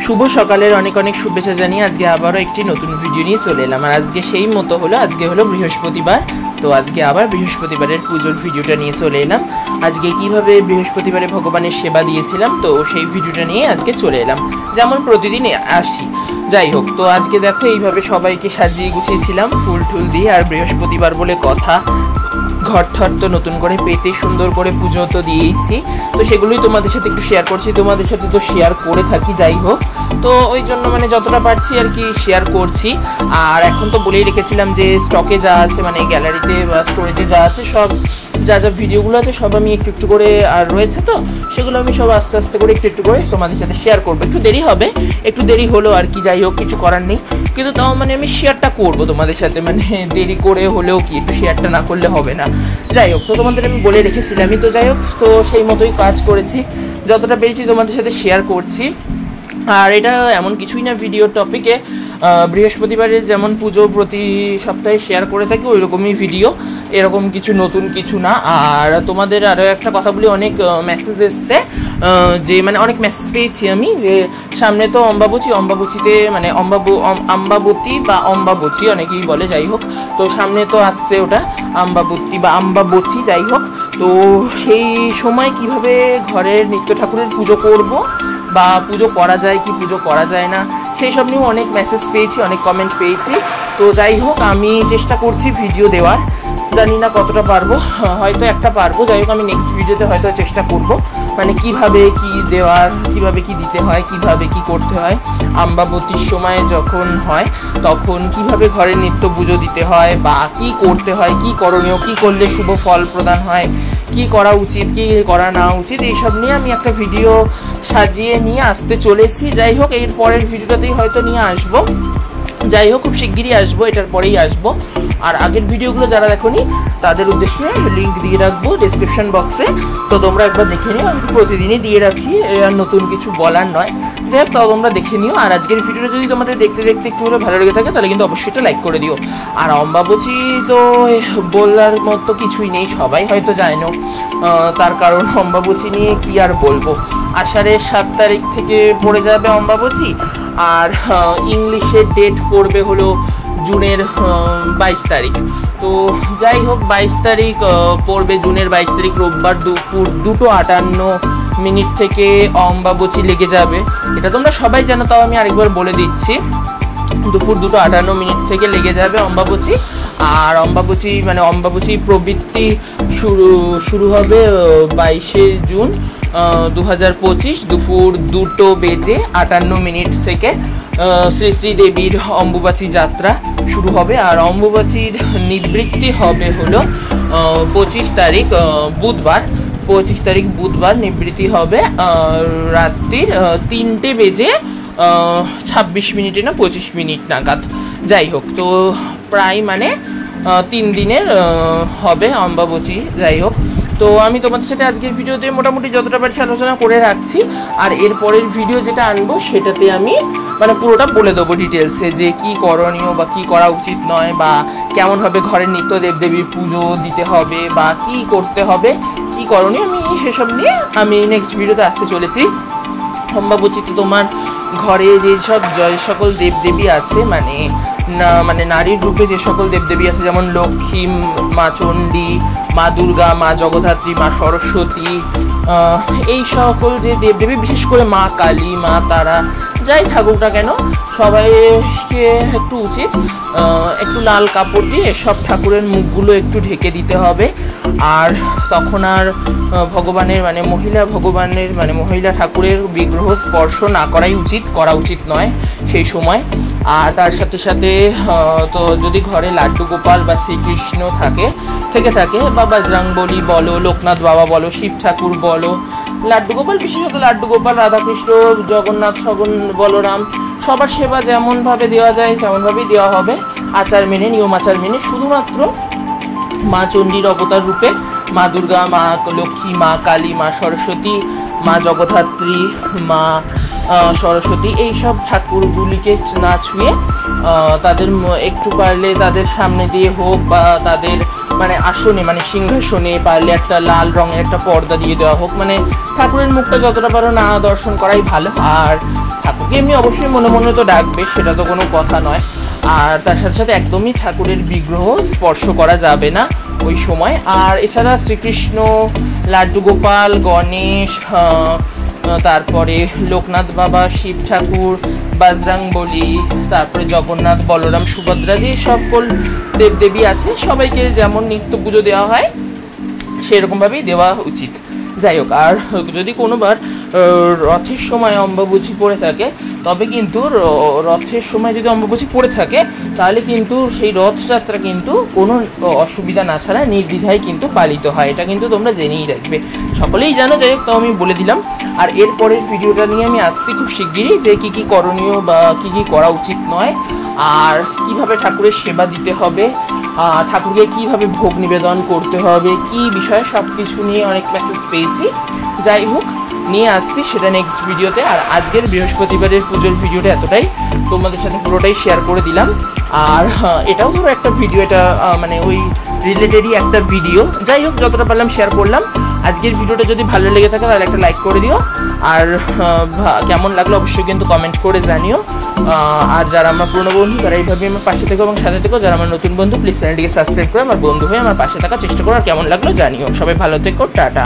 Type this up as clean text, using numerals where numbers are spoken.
শুভ সকালের অনেক অনেক শুভেচ্ছা জানিয়ে আজকে আবারও একটি নতুন ভিডিও নিয়ে চলে এলাম। আর আজকে সেই মতো হলো, আজকে হলো বৃহস্পতিবার। তো আজকে আবার বৃহস্পতিবারের পুজোর ভিডিওটা নিয়ে চলে এলাম। আজকে কিভাবে বৃহস্পতিবারে ভগবানের সেবা দিয়েছিলাম, তো সেই ভিডিওটা নিয়ে আজকে চলে এলাম, যেমন প্রতিদিন আসি। যাই হোক, তো আজকে দেখো এইভাবে সবাইকে সাজিয়ে গুছিয়েছিলাম ফুল টুল দিয়ে। আর বৃহস্পতিবার বলে কথা, ঘর ঠর তো নতুন করে পেতে সুন্দর করে পুজো তো দিয়েইছি, তো সেগুলোই তোমাদের সাথে একটু শেয়ার করছি। তোমাদের সাথে তো শেয়ার করে থাকি, যাই হোক, তো ওই জন্য মানে যতটা পারছি আর কি শেয়ার করছি। আর এখন তো বলেই রেখেছিলাম যে স্টকে যা আছে, মানে গ্যালারিতে বা স্টোরেজে যা আছে, সব যা যা ভিডিওগুলো আছে সব আমি একটু একটু করে আর রয়েছে, তো সেগুলো আমি সব আস্তে আস্তে করে একটু একটু করে তোমাদের সাথে শেয়ার করবো। একটু দেরি হবে, একটু দেরি হলো আর কি, যাই হোক, কিছু করার নেই, কিন্তু তাও মানে আমি শেয়ারটা করবো তোমাদের সাথে, মানে দেরি করে হলেও কি একটু শেয়ারটা না করলে হবে না। যাই হোক, তো তোমাদের আমি বলে রেখেছিলামই, তো যাই হোক, তো সেই মতোই কাজ করেছি, যতটা পেরেছি তোমাদের সাথে শেয়ার করছি। আর এটা এমন কিছুই না, ভিডিও টপিকে বৃহস্পতিবারের যেমন পুজো প্রতি সপ্তাহে শেয়ার করে থাকি ওই রকমই ভিডিও, এরকম কিছু নতুন কিছু না। আর তোমাদের আরও একটা কথা বলি, অনেক মেসেজ এসছে, যে মানে অনেক মেসেজ পেয়েছি আমি, যে সামনে তো অম্বাবতীতে মানে আম্বাবতী বা অম্বাবচী অনেকেই বলে, যাই হোক, তো সামনে তো আসছে ওটা আম্বাবতী বা আম্বাবচী, যাই হোক, তো সেই সময় কিভাবে ঘরের নিত্য ঠাকুরের পুজো করব বা পুজো করা যায় কি পুজো করা যায় না, সেই সব নিয়েও অনেক মেসেজ পেয়েছি, অনেক কমেন্ট পেয়েছি। তো যাই হোক, আমি চেষ্টা করছি ভিডিও দেওয়ার, জানি না কতটা পারবো, হয়তো একটা পারবো, যাই হোক, আমি নেক্সট ভিডিওতে হয়তো চেষ্টা করব, মানে কিভাবে কি দেওয়ার, কিভাবে কি দিতে হয়, কিভাবে কি করতে হয়, আম্বাবতীর সময় যখন হয় তখন কিভাবে ঘরের নিত্য পুজো দিতে হয় বা কি করতে হয়, কি করণীয়, কি করলে শুভ ফল প্রদান হয়, কি করা উচিত, কি করা না উচিত, এইসব নিয়ে আমি একটা ভিডিও সাজিয়ে নিয়ে আসতে চলেছি। যাই হোক, এর পরের ভিডিওটাতেই হয়তো নিয়ে আসবো, যাই হোক, খুব শিগগিরই আসবো, এটার পরেই আসবো। আর আগের ভিডিওগুলো যারা দেখোনি তাদের উদ্দেশ্যে লিঙ্ক দিয়ে রাখবো ডেসক্রিপশন বক্সে, তো তোমরা একবার দেখে নিও, আমি প্রতিদিনই দিয়ে রাখি, আর নতুন কিছু বলার নয়, যাই হোক, তাও তোমরা দেখে নিও। আর আজকের ভিডিওটা যদি তোমাদের দেখতে দেখতে একটু হলে ভালো লেগে থাকে তাহলে কিন্তু অবশ্যই এটা লাইক করে দিও। আর অম্বাবচী তো বলার মতো কিছুই নেই, সবাই হয়তো জানো, তার কারণ অম্বাবচী নিয়ে কি আর বলবো, আষাঢ়ের 7 তারিখ থেকে পড়ে যাবে অম্বাবচী, আর ইংলিশের ডেট পড়বে হলো জুনের 22 তারিখ। তো যাই হোক, 22 তারিখ পড়বে, জুনের 22 তারিখ রোববার দুপুর 2:58 থেকে অম্বাবচী লেগে যাবে। এটা তোমরা সবাই জানো, তাও আমি আরেকবার বলে দিচ্ছি, দুপুর 2:58 থেকে লেগে যাবে অম্বাবচী। আর অম্বাবচী প্রবৃত্তি শুরু হবে 22শে জুন 2025 দুপুর 2:58 থেকে শ্রী শ্রী দেবীর অম্বুবাচী যাত্রা শুরু হবে। আর অম্বুবাচীর নিবৃত্তি হবে হলো 25 তারিখ বুধবার নিবৃত্তি হবে রাত্রির 3:26 না 25 নাগাদ। যাই হোক, তো প্রায় মানে 3 দিনের হবে অম্বাবচী। যাই হোক, তো আমি তোমাদের সাথে আজকের ভিডিওতে মোটামুটি যতটা পারছি আলোচনা করে রাখছি। আর এর পরের ভিডিও যেটা আনবো সেটাতে আমি মানে পুরোটা বলে দেবো ডিটেলসে, যে কি করণীয় বা কি করা উচিত নয়, বা কেমনভাবে ঘরের নিত্য দেবদেবীর পুজো দিতে হবে বা কি করতে হবে, কি করণীয়, আমি সেসব নিয়ে আমি নেক্সট ভিডিওতে আসতে চলেছি। অম্বাবচীতে তোমার ঘরে যে সকল দেবদেবী আছে, মানে নারীর রূপে যে সকল দেবদেবী আছে, যেমন লক্ষ্মী, মা চণ্ডী, মা দুর্গা, মা জগদ্ধাত্রী, মা সরস্বতী, এই সকল যে দেবদেবী, বিশেষ করে মা কালী, মা তারা, যাই থাকুক না কেন, সবাইকে একটু উচিত একটু লাল কাপড় দিয়ে সব ঠাকুরের মুখগুলো একটু ঢেকে দিতে হবে। আর তখন আর ভগবানের মহিলা ঠাকুরের বিগ্রহ স্পর্শ না করা উচিত নয় সেই সময়। আর তার সাথে সাথে তো যদি ঘরে লাড্ডু গোপাল বা শ্রীকৃষ্ণ থেকে থাকে, বা বজরংবলী বলো, লোকনাথ বাবা বলো, শিব ঠাকুর বলো, লাড্ডু গোপাল, বিশেষত লাড্ডু গোপাল, রাধাকৃষ্ণ, জগন্নাথ, বলরাম, সবার সেবা যেমনভাবে দেওয়া যায় তেমনভাবেই দেওয়া হবে, নিয়ম আচার মেনে। শুধুমাত্র মা চণ্ডীর অবতার রূপে মা দুর্গা, মা লক্ষ্মী, মা কালী, মা সরস্বতী, মা জগদ্ধাত্রী, মা সরস্বতী, এইসব ঠাকুরগুলিকে না ছুঁয়ে তাদের একটু পারলে তাদের সামনে দিয়ে হোক, বা তাদের মানে আসনে মানে সিংহাসনে পারলে একটা লাল রঙের একটা পর্দা দিয়ে দেওয়া হোক, মানে ঠাকুরের মুখটা যতটা পারো না দর্শন করাই ভালো। আর ঠাকুর ঠাকুরকে এমনি অবশ্যই মনে মনে তো ডাকবে, সেটা তো কোনো কথা নয়। আর তার সাথে সাথে একদমই ঠাকুরের বিগ্রহ স্পর্শ করা যাবে না ওই সময়। আর এছাড়া শ্রীকৃষ্ণ, লাড্ডু গোপাল, গণেশ, তারপরে লোকনাথ বাবা, শিব ঠাকুর, বজরংবলী, তারপরে জগন্নাথ, বলরাম, সুভদ্রা, যে সকল দেবদেবী আছে সবাইকে যেমন নিত্য পুজো দেওয়া হয় সেরকমভাবেই দেওয়া উচিত। যাই হোক, আর যদি কোনোবার রথের সময় অম্বাবুচি পড়ে থাকে, তবে কিন্তু রথের সময় যদি অম্বাবুচি পড়ে থাকে তাহলে কিন্তু সেই রথযাত্রা কিন্তু কোনো অসুবিধা না ছাড়া নির্দ্বিধায় কিন্তু পালিত হয়। এটা কিন্তু তোমরা জেনেই রাখবে, সকলেই জানো। যাই হোক, তো আমি বলে দিলাম। আর এরপরের ভিডিওটা নিয়ে আমি আসছি খুব শিগগিরই, যে কী কী করণীয় বা কী কী করা উচিত নয়, আর কিভাবে ঠাকুরের সেবা দিতে হবে, ঠাকুরকে কীভাবে ভোগ নিবেদন করতে হবে, কি বিষয়ে সব কিছু নিয়ে অনেক মেসেজ পেয়েছি। যাই হোক, নিয়ে আসছি সেটা নেক্সট ভিডিওতে। আর আজকের বৃহস্পতিবারের পুজোর ভিডিওটা এতটাই, তোমাদের সাথে পুরোটাই শেয়ার করে দিলাম। আর এটাও ধরো একটা ভিডিও, এটা মানে ওই রিলেটেডই একটা ভিডিও। যাই হোক, যতটা পারলাম শেয়ার করলাম। আজকের ভিডিওটা যদি ভালো লেগে থাকে তাহলে একটা লাইক করে দিও, আর কেমন লাগলো অবশ্যই কিন্তু কমেন্ট করে জানিও। আর যারা আমার পুরনো বন্ধু তারা এইভাবে আমার পাশে থেকো এবং সাথে থেকো। যারা আমার নতুন বন্ধু প্লিজ চ্যানেলটিকে সাবস্ক্রাইব করে আমার বন্ধু হয়ে আমার পাশে থাকার চেষ্টা করো। আর কেমন লাগলো জানিও। সবাই ভালো থেকো, টাটা।